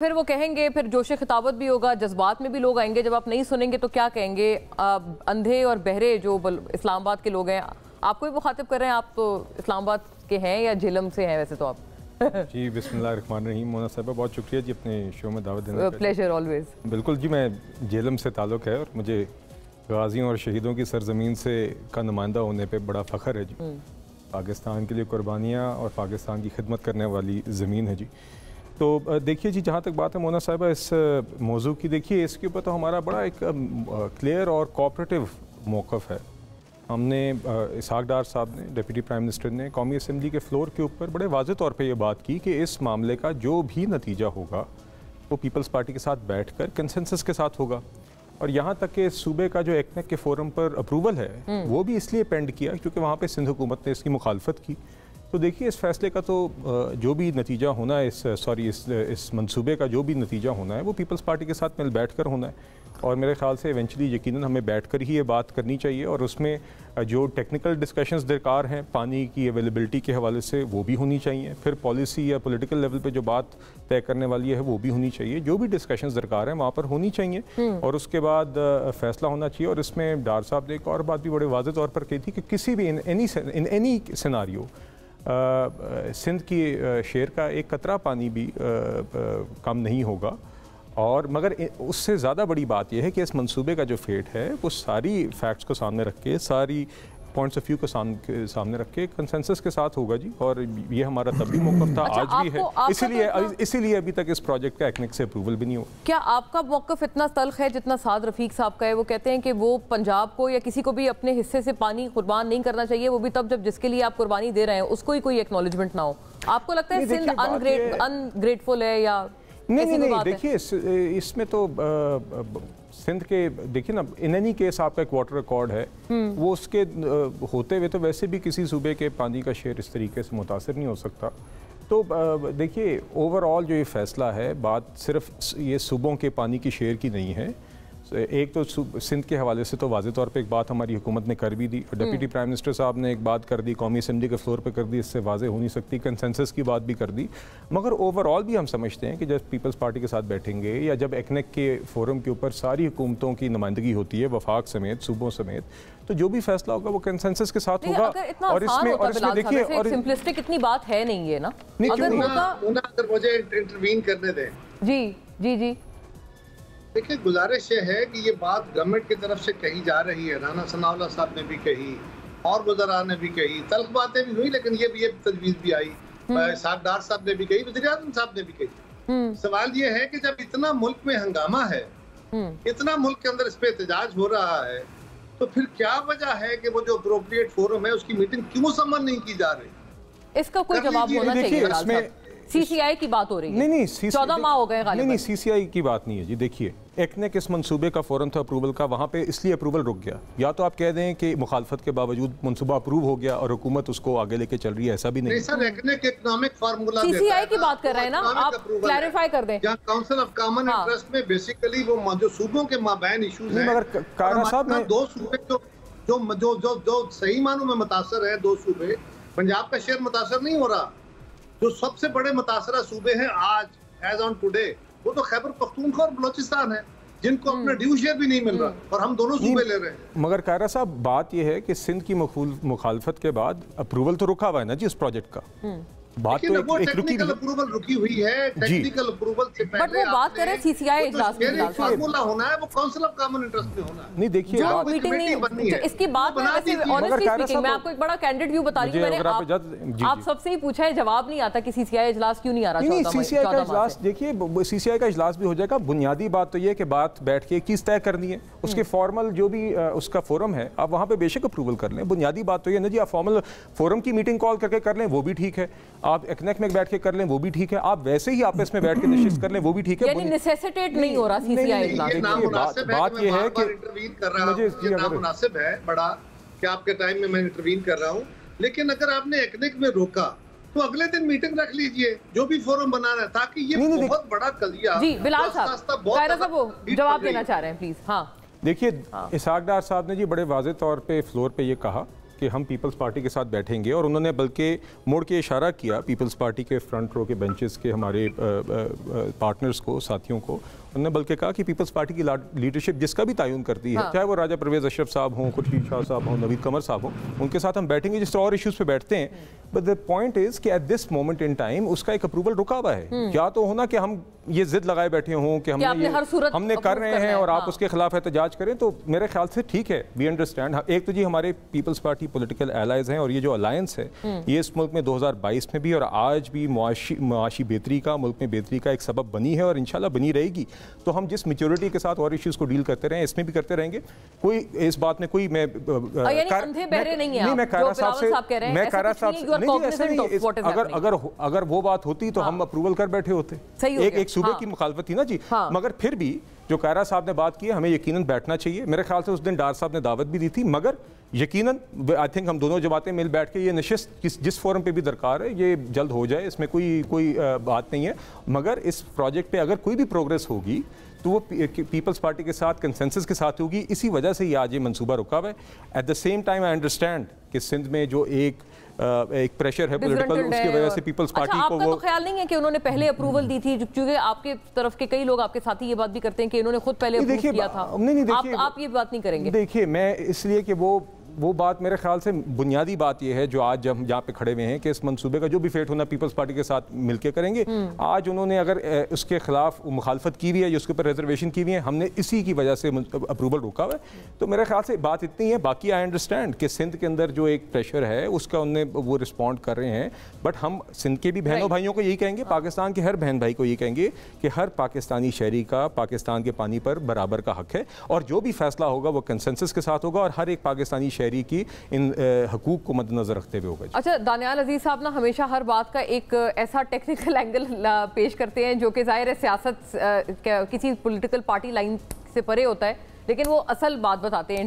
پھر وہ کہیں گے، پھر جوش خطابت بھی ہوگا، جذبات میں بھی لوگ آئیں گے. جب آپ نہیں سنیں گے تو کیا کہیں گے؟ اندھے اور بہرے جو اسلام آباد کے لوگ ہیں، آپ کو بھی مخاطب کر رہے ہیں. آپ تو اسلام آباد کے ہیں یا جھیلم سے ہیں ویسے تو آپ؟ جی بسم اللہ الرحمن الرحیم. مونا صاحبہ بہت شکریہ جی اپنے شو میں دعوت دینے کا. Pleasure always. بالکل جی میں جھیلم سے تعلق ہے اور مجھے غازیوں اور شہیدوں کی سرزمین سے کا نمائندہ ہونے پہ بڑا فخر ہے جی. پاکستان کے لیے قربانیاں اور پاکستان کی خدمت کرنے والی زمین ہے جی. تو دیکھیے جی جہاں تک بات ہے مونا صاحبہ اس موضوع کی، دیکھیے اس کے اوپر تو ہمارا بڑا ایک کلیئر اور کوآپریٹو موقف ہے. ہم نے اسحاق ڈار صاحب نے ڈپٹی پرائم منسٹر نے قومی اسمبلی کے فلور کے اوپر بڑے واضح طور پہ یہ بات کی کہ اس معاملے کا جو بھی نتیجہ ہوگا وہ پیپلز پارٹی کے ساتھ بیٹھ کر کنسنسس کے ساتھ ہوگا. اور یہاں تک کہ صوبے کا جو ایکنک کے فورم پر اپروول ہے وہ بھی اس لیے پینڈ کیا کیونکہ وہاں پہ سندھ حکومت نے اس کی مخالفت کی. تو دیکھیے اس فیصلے کا تو جو بھی نتیجہ ہونا ہے اس منصوبے کا جو بھی نتیجہ ہونا ہے وہ پیپلز پارٹی کے ساتھ مل بیٹھ کر ہونا ہے. اور میرے خیال سے ایونچولی یقیناً ہمیں بیٹھ کر ہی یہ بات کرنی چاہیے اور اس میں جو ٹیکنیکل ڈسکشنز درکار ہیں پانی کی اویلیبلٹی کے حوالے سے وہ بھی ہونی چاہیے. پھر پالیسی یا پولیٹیکل لیول پہ جو بات طے کرنے والی ہے وہ بھی ہونی چاہیے. جو بھی ڈسکشنز درکار ہیں وہاں پر ہونی چاہیے اور اس کے بعد فیصلہ ہونا چاہیے. اور اس میں ڈار صاحب نے ایک اور بات بھی بڑے واضح طور پر کہی تھی کہ کسی بھی ان اینی سیناریو سندھ کی شیر کا ایک قطرہ پانی بھی کم نہیں ہوگا. اور مگر اس سے زیادہ بڑی بات یہ ہے کہ اس منصوبے کا جو فیٹ ہے وہ ساری فیکٹس کو سامنے رکھ کے ساری پوائنٹس آف ویو کو سامنے رکھ کے کنسنسس کے ساتھ ہوگا جی. اور یہ ہمارا تب بھی موقف تھا آج بھی ہے. اسی لیے ابھی تک اس پروجیکٹ کا ایکنک سے اپروول بھی نہیں ہوا. کیا آپ کا موقف اتنا تلخ ہے جتنا سعد رفیق صاحب کا ہے؟ وہ کہتے ہیں کہ وہ پنجاب کو یا کسی کو بھی اپنے حصے سے پانی قربان نہیں کرنا چاہیے، وہ بھی تب جب جس کے لیے آپ قربانی دے رہے ہیں اس کو ہی کوئی ایکنالجمنٹ نہ ہو. آپ کو لگتا ہے سندھ انگریٹفل ہے یا نہیں دیکھیے اس میں تو سندھ کے دیکھیے نا ان اینی کیس آپ کا ایک واٹر ریکارڈ ہے وہ اس کے ہوتے ہوئے تو ویسے بھی کسی صوبے کے پانی کا شیئر اس طریقے سے متاثر نہیں ہو سکتا. تو دیکھیے اوور آل جو یہ فیصلہ ہے بات صرف یہ صوبوں کے پانی کی شیئر کی نہیں ہے. ایک تو سندھ کے حوالے سے تو واضح طور پہ ایک بات ہماری حکومت نے کر بھی دی. ڈپٹی پرائم منسٹر صاحب نے ایک بات کر دی، قومی اسمبلی کے فلور پہ کر دی، اس سے واضح ہو نہیں سکتی. کنسنسس کی بات بھی کر دی. مگر اوور آل بھی ہم سمجھتے ہیں کہ جب پیپلز پارٹی کے ساتھ بیٹھیں گے یا جب ایکنک کے فورم کے اوپر ساری حکومتوں کی نمائندگی ہوتی ہے وفاق سمیت صوبوں سمیت، تو جو بھی فیصلہ ہوگا وہ کنسنسس کے ساتھ ہوگا. اور اس میں دیکھیے اور سمپلسٹک اتنی بات ہے نہیں ہے نا. اگر مجھے انٹروین کرنے دیں. جی جی جی دیکھیں گزارش یہ ہے کہ یہ بات گورنمنٹ کی طرف سے کہی جا رہی ہے. رانا ثناء اللہ صاحب نے بھی کہی اور وزراء نے بھی کہی، تلخ باتیں بھی ہوئی لیکن یہ تجویز بھی آئی. اسحاق ڈار صاحب نے بھی کہی، وزیر اعظم صاحب نے بھی کہی. سوال یہ ہے کہ جب اتنا ملک میں ہنگامہ ہے، اتنا ملک کے اندر اس پہ احتجاج ہو رہا ہے، تو پھر کیا وجہ ہے کہ وہ جو اپروپریٹ فورم ہے اس کی میٹنگ کیوں سمن نہیں کی جا رہی؟ اس کا کوئی جواب ہونا چاہیے. سی سی آئی کی بات ہو رہی ہے. نہیں 14 ماہ ہو گئے غالباً. نہیں سی سی آئی کی بات نہیں ہے جی. دیکھیے ایکنک اس منصوبے کا فوراً تھا اپروول کا، وہاں پہ اس لیے اپروول رک گیا. یا تو آپ کہہ دیں کہ مخالفت کے باوجود منصوبہ اپروو ہو گیا اور حکومت اس کو آگے لے کے چل رہی ہے، ایسا بھی نہیں. نہیں سر، ایکنک اکنامک فارمولا سی سی آئی کی بات کر رہے ہیں نا آپ، کلیریفائی کر دیں. جہاں کاؤنسل آف کامن انٹرسٹ میں بیسیکلی وہ جو صوبوں کے مابین ایشوز ہیں، مگر کائرہ صاحب نے دو صوبے جو صحیح معنوں میں متاثر ہیں، دو صوبے، پنجاب کا شیئر متاثر نہیں ہو رہا. جو سب سے بڑے متاثرہ صوبے ہیں آج ایز آن ٹوڈے وہ تو خیبر پختونخوا اور بلوچستان ہے، جن کو اپنا ڈیو شیئر بھی نہیں مل رہا اور ہم دونوں صوبے لے رہے ہیں. مگر کائرہ صاحب بات یہ ہے کہ سندھ کی مخالفت کے بعد اپروول تو رکا ہوا ہے نا جی اس پروجیکٹ کا. بات تو ایک ٹیکنیکل اپروول رکی ہوئی ہے. ٹیکنیکل اپروول سے بٹ وہ بات کریں سی سی آئی اجلاس میں فارمولا ہونا ہے، وہ کاؤنسل آف کامن انٹرسٹ میں ہونا ہے. نہیں دیکھیے میٹنگ نہیں اس کی بات میں آپ کو ایک بڑا کینڈیڈ ویو بتا رہی ہوں. میں نے آپ سب سے ہی پوچھا ہے، جواب نہیں آتا کہ سی سی آئی اجلاس کیوں نہیں آ رہا. نہیں سی سی آئی کا اجلاس دیکھیے سی سی آئی کا اجلاس بھی ہو جائے گا. بنیادی بات تو یہ کہ بات بیٹھ کے چیز طے کرنی ہے. اس کے فارمل جو بھی اس کا فورم ہے آپ وہاں پہ بے شک اپروول کر لیں. بنیادی بات تو یہ نا جی آپ فارمل فورم کی میٹنگ کال کر کے کر لیں وہ بھی ٹھیک ہے، آپ ایکنک میں بیٹھ کے کر لیں وہ بھی ٹھیک ہے، آپ ویسے ہی آپس میں بیٹھ کے نشست کر لیں وہ بھی ٹھیک ہے. یعنی نیسیسیٹیٹ نہیں ہو رہا سی سی آئی اجلاس. بات یہ ہے کہ انٹروین کر رہا ہوں، یہ نامناسب ہے بڑا کہ آپ کے ٹائم میں انٹروین کر رہا ہوں. لیکن اگر آپ نے ایکنک میں روکا تو اگلے دن میٹنگ رکھ لیجئے جو بھی فورم بنا رہا ہے، تاکہ یہ بہت بڑا قضیہ. جی بلال صاحب، قائرہ صاحب وہ جواب دینا چاہ رہے ہیں پلیز. ہاں دیکھیے اسحاق ڈار صاحب نے جی بڑے واضح طور پہ فلور پہ یہ کہا کہ ہم پیپلز پارٹی کے ساتھ بیٹھیں گے, اور انہوں نے بلکہ موڑ کے اشارہ کیا پیپلز پارٹی کے فرنٹ رو کے بینچز کے ہمارے پارٹنرز کو, ساتھیوں کو, انہوں نے بلکہ کہا کہ پیپلز پارٹی کی لیڈرشپ جس کا بھی تعین کرتی ہے, چاہے وہ راجہ پرویز اشرف صاحب ہوں, خورشید شاہ صاحب ہوں, نوید قمر صاحب ہوں, ان کے ساتھ ہم بیٹھیں گے جس طرح اور ایشوز پہ بیٹھتے ہیں. بٹ دا پوائنٹ از کہ at this moment in time اس کا ایک اپروول رکا ہوا ہے. کیا تو ہونا کہ ہم یہ ضد لگائے بیٹھے ہوں کہ ہم نے کر رہے ہیں اور آپ اس کے خلاف احتجاج کریں, تو میرے خیال سے ٹھیک ہے, وی انڈرسٹینڈ. ایک تو جی ہمارے پیپلز پارٹی پولیٹیکل الائز ہیں, اور یہ جو الائنس ہے یہ اس ملک میں 2022 میں بھی اور آج بھی معاشی بہتری کا, ملک میں بہتری کا ایک سبب بنی ہے اور انشاءاللہ بنی رہے گی. تو ہم جس میچورٹی کے ساتھ اور ایشوز کو ڈیل کرتے رہے ہیں اس میں بھی کرتے رہیں گے. کوئی اس بات میں کوئی میں اگر وہ بات ہوتی تو ہم اپروول کر بیٹھے ہوتے. ایک صوبے کی مخالفت تھی نا جی, مگر پھر بھی جو کائرہ صاحب نے بات کی ہے ہمیں یقیناً بیٹھنا چاہیے. میرے خیال سے اس دن ڈار صاحب نے دعوت بھی دی تھی, مگر یقیناً آئی تھنک ہم دونوں جماعتیں مل بیٹھ کے یہ نشست جس فورم پہ بھی درکار ہے یہ جلد ہو جائے, اس میں کوئی بات نہیں ہے. مگر اس پروجیکٹ پہ اگر کوئی بھی پروگرس ہوگی تو وہ پیپلز پارٹی کے ساتھ کنسنسس کے ساتھ ہوگی. اسی وجہ سے یہ آج یہ منصوبہ رکا ہوا ہے. At the same time I understand کہ سندھ میں جو ایک پریشر ہے پولیٹیکل, اس کی وجہ سے پیپلز پارٹی کو, آپ کا تو خیال نہیں ہے کہ انہوں نے پہلے اپروول دی تھی, چونکہ آپ کے طرف کے کئی لوگ آپ کے ساتھی یہ بات بھی کرتے ہیں کہ انہوں نے خود پہلے اپروو کیا تھا. آپ یہ بات نہیں کریں گے؟ دیکھیے میں اس لیے کہ وہ بات میرے خیال سے بنیادی بات یہ ہے جو آج ہم جہاں پہ کھڑے ہوئے ہیں کہ اس منصوبے کا جو بھی فیٹ ہونا پیپلز پارٹی کے ساتھ مل کے کریں گے. آج انہوں نے اگر اس کے خلاف مخالفت کی ہوئی ہے, اس کے اوپر ریزرویشن کی ہوئی ہے, ہم نے اسی کی وجہ سے اپروول روکا ہوا ہے. تو میرے خیال سے بات اتنی ہے. باقی آئی انڈرسٹینڈ کہ سندھ کے اندر جو ایک پریشر ہے اس کا انہوں نے وہ رسپونڈ کر رہے ہیں, بٹ ہم سندھ کے بھی بہنوں بھائیوں کو یہی کہیں گے, پاکستان کے ہر بہن بھائی کو یہ کہیں گے کہ ہر پاکستانی شہری کا پاکستان کے پانی پر برابر کا حق ہے, اور جو بھی فیصلہ ہوگا وہ کنسنسس کے ساتھ ہوگا اور ہر ایک پاکستانی شہری کی ان حقوق کو مد نظر رکھتے ہوئے ہوگا. اچھا دانیال عزیز صاحب نا ہمیشہ ہر بات کا ایک ایسا ٹیکنیکل اینگل پیش کرتے ہیں جو کہ ظاہر ہے سیاست کسی پولیٹیکل پارٹی لائن سے پرے ہوتا ہے, لیکن وہ اصل بات بتاتے ہیں.